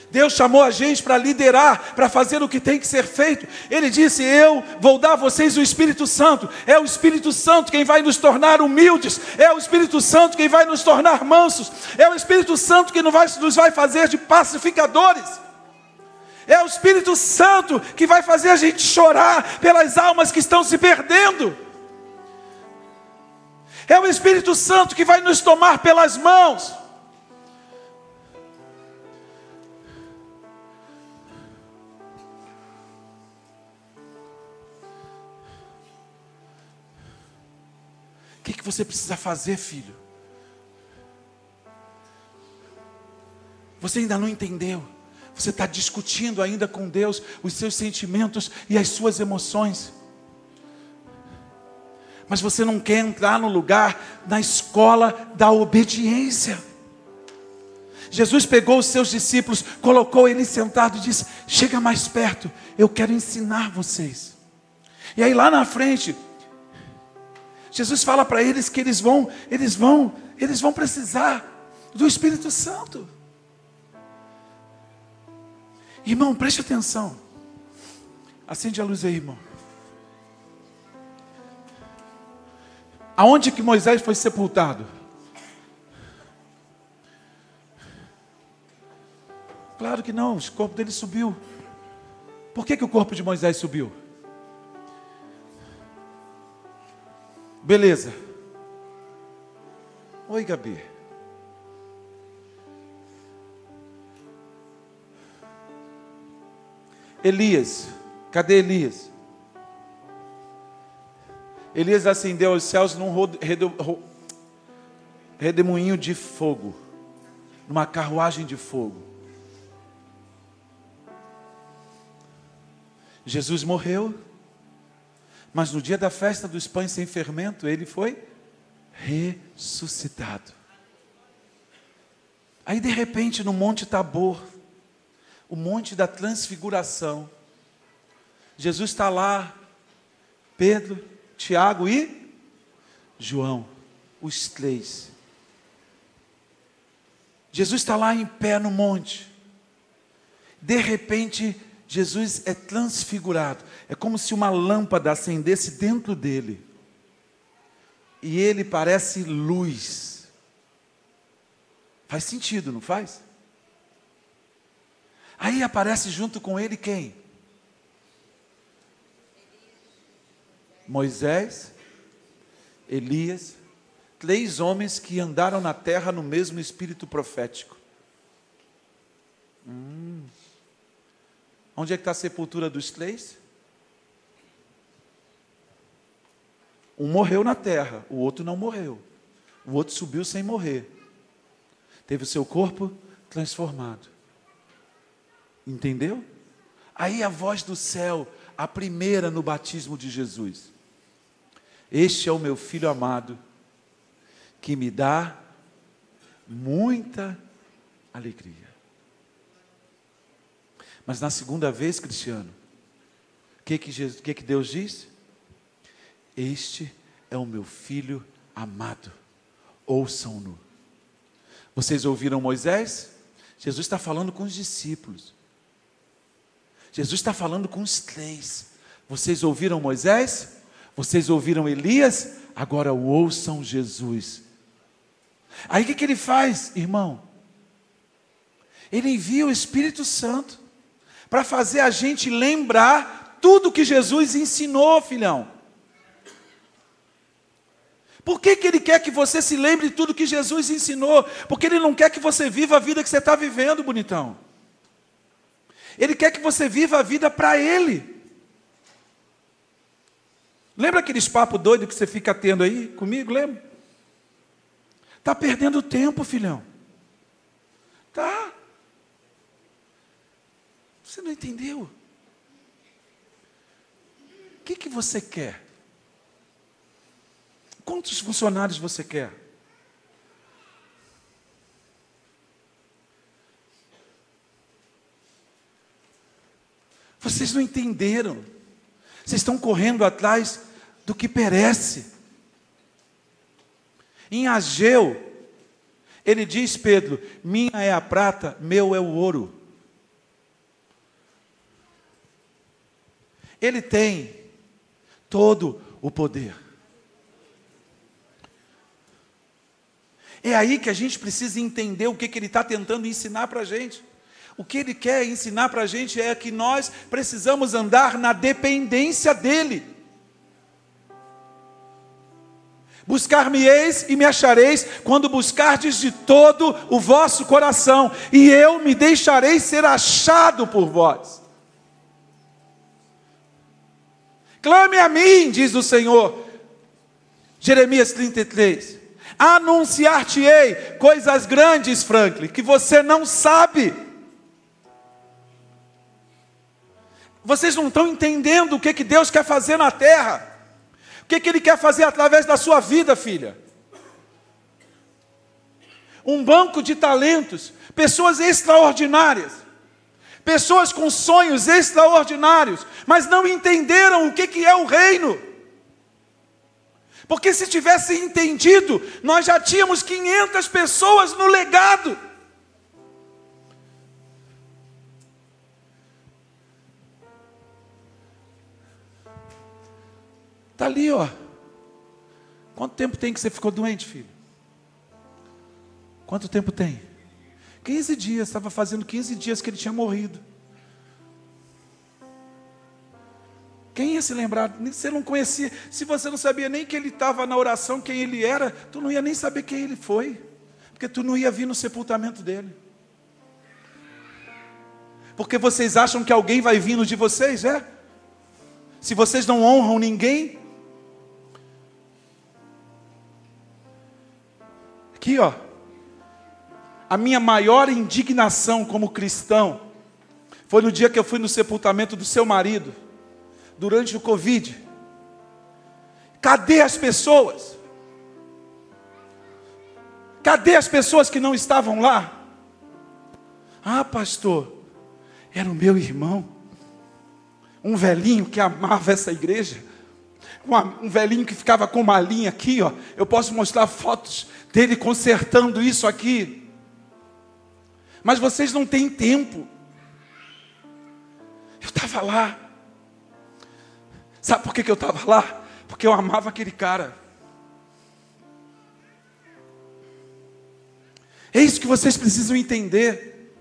Deus chamou a gente para liderar, para fazer o que tem que ser feito. Ele disse, eu vou dar a vocês o Espírito Santo. É o Espírito Santo quem vai nos tornar humildes. É o Espírito Santo quem vai nos tornar mansos. É o Espírito Santo que nos vai fazer de pacificadores. É o Espírito Santo que vai fazer a gente chorar pelas almas que estão se perdendo. É o Espírito Santo que vai nos tomar pelas mãos. O que você precisa fazer, filho? Você ainda não entendeu. Você está discutindo ainda com Deus os seus sentimentos e as suas emoções. Mas você não quer entrar no lugar, na escola da obediência. Jesus pegou os seus discípulos, colocou eles sentados e disse, chega mais perto, eu quero ensinar vocês. E aí lá na frente, Jesus fala para eles que eles vão precisar do Espírito Santo. Irmão, preste atenção. Acende a luz aí, irmão. Aonde que Moisés foi sepultado? Claro que não, o corpo dele subiu. Por que o corpo de Moisés subiu? Beleza. Oi, Gabi. Elias, cadê Elias? Elias ascendeu aos céus num redemoinho de fogo, numa carruagem de fogo. Jesus morreu, Mas no dia da festa dos pães sem fermento, ele foi ressuscitado. Aí de repente no Monte Tabor, o Monte da Transfiguração, Jesus está lá, Pedro, Tiago e João, os três. Jesus está lá em pé no monte. De repente, Jesus é transfigurado. É como se uma lâmpada acendesse dentro dele. E ele parece luz. Faz sentido, não faz? Aí aparece junto com ele quem? Moisés, Elias, 3 homens que andaram na terra no mesmo espírito profético. Onde é que está a sepultura dos 3? Um morreu na terra, o outro não morreu. O outro subiu sem morrer. Teve o seu corpo transformado. Entendeu? Aí a voz do céu, a primeira no batismo de Jesus. Este é o meu filho amado, que me dá muita alegria. Mas na segunda vez, Cristiano, o que Deus disse? Este é o meu filho amado, ouçam-no. Vocês ouviram Moisés? Jesus está falando com os discípulos. Jesus está falando com os 3. Vocês ouviram Moisés? Vocês ouviram Elias? Agora ouçam Jesus. Aí o que ele faz, irmão? Ele envia o Espírito Santo para fazer a gente lembrar tudo que Jesus ensinou, filhão. Por que ele quer que você se lembre de tudo que Jesus ensinou? Porque Ele não quer que você viva a vida que você está vivendo, bonitão. Ele quer que você viva a vida para Ele. Lembra aqueles papos doidos que você fica tendo aí comigo? Lembra? Está perdendo tempo, filhão. Tá. Você não entendeu? O que você quer? Quantos funcionários você quer? Vocês não entenderam. Vocês estão correndo atrás do que perece. Em Ageu, ele diz, Pedro, minha é a prata, meu é o ouro. Ele tem todo o poder. É aí que a gente precisa entender o que ele está tentando ensinar para a gente. O que ele quer ensinar para a gente é que nós precisamos andar na dependência dele. Buscar-me-eis e me achareis, quando buscardes de todo o vosso coração, e eu me deixarei ser achado por vós. Clame a mim, diz o Senhor. Jeremias 33. Anunciar-te-ei coisas grandes, Franklin, que você não sabe. Vocês não estão entendendo o que Deus quer fazer na terra. O que Ele quer fazer através da sua vida, filha. Um banco de talentos, pessoas extraordinárias, pessoas com sonhos extraordinários, mas não entenderam o que é o reino. Porque se tivesse entendido, nós já tínhamos 500 pessoas no legado. Está ali, ó. Quanto tempo tem que você ficou doente, filho? Quanto tempo tem? 15 dias, estava fazendo 15 dias que ele tinha morrido. Quem ia se lembrar? Você não conhecia, se você não sabia nem que ele estava na oração, quem ele era, tu não ia nem saber quem ele foi, porque tu não ia vir no sepultamento dele. Porque vocês acham que alguém vai vir no de vocês, é? Se vocês não honram ninguém. Aqui, ó. A minha maior indignação como cristão foi no dia que eu fui no sepultamento do seu marido, durante o Covid. Cadê as pessoas? Cadê as pessoas que não estavam lá? Ah, pastor, era o meu irmão, um velhinho que amava essa igreja, um velhinho que ficava com uma linha aqui, ó. Eu posso mostrar fotos dele consertando isso aqui. Mas vocês não têm tempo. Eu estava lá. Sabe por que eu estava lá? Porque eu amava aquele cara. É isso que vocês precisam entender.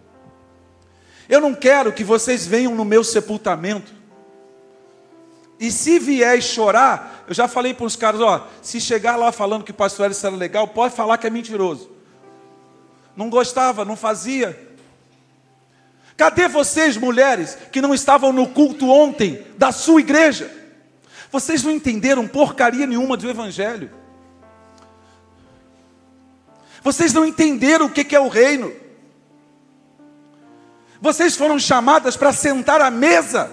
Eu não quero que vocês venham no meu sepultamento. E se vier chorar, eu já falei para os caras, ó, se chegar lá falando que o pastor Hélio era legal, pode falar que é mentiroso. Não gostava, não fazia. Cadê vocês, mulheres, que não estavam no culto ontem da sua igreja? Vocês não entenderam porcaria nenhuma do evangelho. Vocês não entenderam o que é o reino. Vocês foram chamadas para sentar à mesa.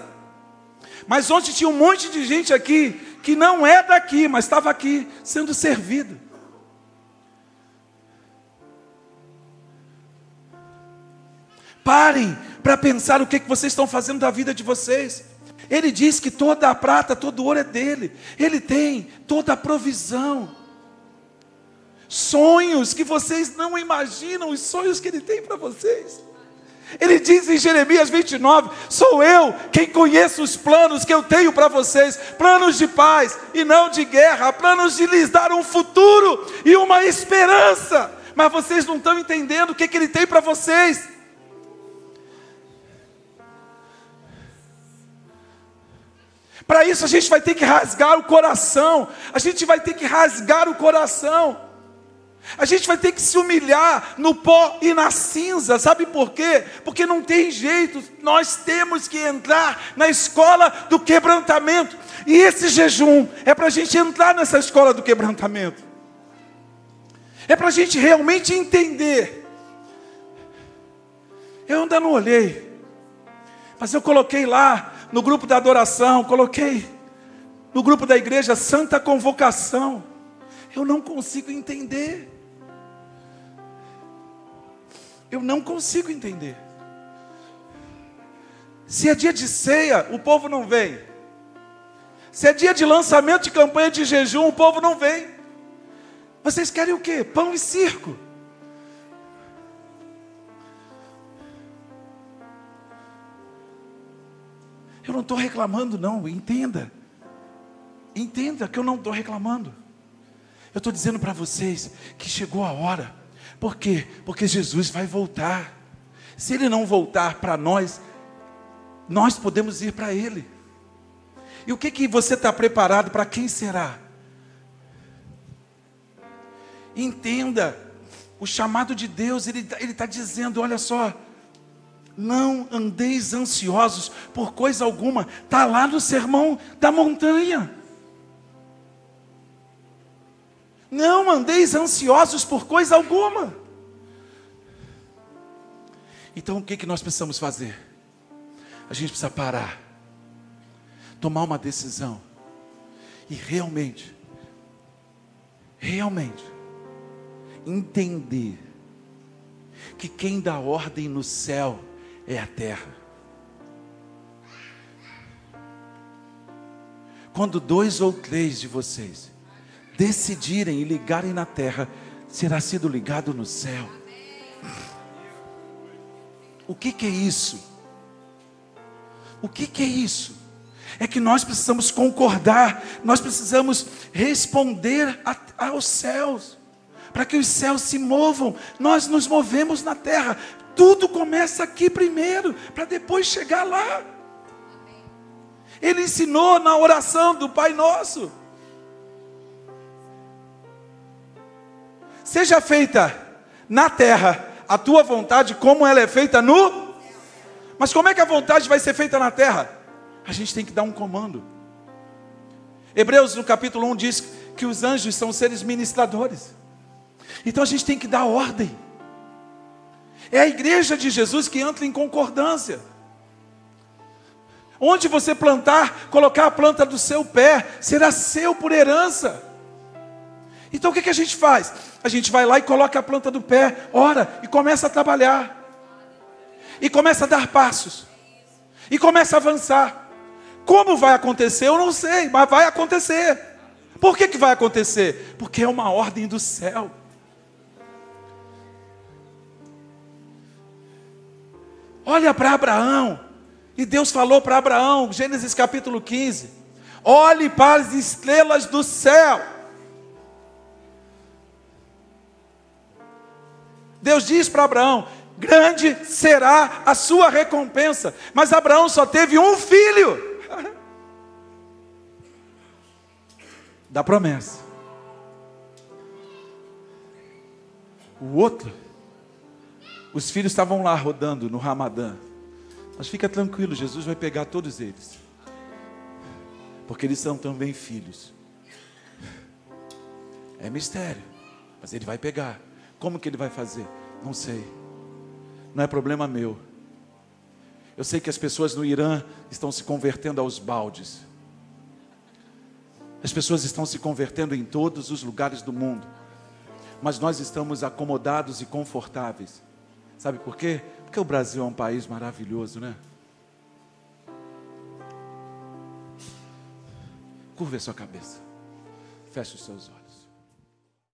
Mas ontem tinha um monte de gente aqui, que não é daqui, mas estava aqui, sendo servido. Parem para pensar o que vocês estão fazendo da vida de vocês. Ele diz que toda a prata, todo o ouro é dele. Ele tem toda a provisão. Sonhos que vocês não imaginam, os sonhos que ele tem para vocês. Ele diz em Jeremias 29, sou eu quem conheço os planos que eu tenho para vocês, planos de paz e não de guerra, planos de lhes dar um futuro e uma esperança. Mas vocês não estão entendendo o que ele tem para vocês. Para isso a gente vai ter que rasgar o coração. A gente vai ter que rasgar o coração. A gente vai ter que se humilhar no pó e na cinza. Sabe por quê? Porque não tem jeito. Nós temos que entrar na escola do quebrantamento. E esse jejum é para a gente entrar nessa escola do quebrantamento. É para a gente realmente entender. Eu ainda não olhei, mas eu coloquei lá no grupo da adoração, coloquei no grupo da igreja Santa Convocação. Eu não consigo entender. Eu não consigo entender. Se é dia de ceia, o povo não vem. Se é dia de lançamento de campanha de jejum, o povo não vem. Vocês querem o quê? Pão e circo. Eu não estou reclamando não, entenda. Entenda que eu não estou reclamando. Eu estou dizendo para vocês que chegou a hora. Por quê? Porque Jesus vai voltar. Se Ele não voltar para nós, nós podemos ir para Ele. E o que você está preparado para quem será? Entenda, o chamado de Deus, Ele está dizendo, olha só, não andeis ansiosos por coisa alguma. Está lá no sermão da montanha. Não andeis ansiosos por coisa alguma. Então o que nós precisamos fazer? A gente precisa parar, tomar uma decisão e realmente entender que quem dá ordem no céu é a terra. Quando 2 ou 3 de vocês decidirem e ligarem na terra, será sido ligado no céu. O que é isso? O que é isso? É que nós precisamos concordar, nós precisamos responder aos céus, para que os céus se movam. Nós nos movemos na terra. Tudo começa aqui primeiro, para depois chegar lá. Ele ensinou na oração do Pai Nosso: seja feita na terra a tua vontade, como ela é feita no... Mas como é que a vontade vai ser feita na terra? A gente tem que dar um comando. Hebreus no capítulo 1 diz que os anjos são seres ministradores. Então a gente tem que dar ordem. É a igreja de Jesus que entra em concordância. Onde você plantar, colocar a planta do seu pé, será seu por herança. Então o que a gente faz? A gente vai lá e coloca a planta do pé, ora, e começa a trabalhar. E começa a dar passos. E começa a avançar. Como vai acontecer? Eu não sei, mas vai acontecer. Por que vai acontecer? Porque é uma ordem do céu. Olha para Abraão. E Deus falou para Abraão, Gênesis capítulo 15. Olhe para as estrelas do céu. Deus diz para Abraão, grande será a sua recompensa. Mas Abraão só teve um filho. Da promessa. O outro, os filhos estavam lá rodando no Ramadã. Mas fica tranquilo, Jesus vai pegar todos eles. Porque eles são também filhos. É mistério, mas ele vai pegar. Como que ele vai fazer? Não sei. Não é problema meu. Eu sei que as pessoas no Irã estão se convertendo aos baldes. As pessoas estão se convertendo em todos os lugares do mundo. Mas nós estamos acomodados e confortáveis. Sabe por quê? Porque o Brasil é um país maravilhoso, né? Curva a sua cabeça. Feche os seus olhos.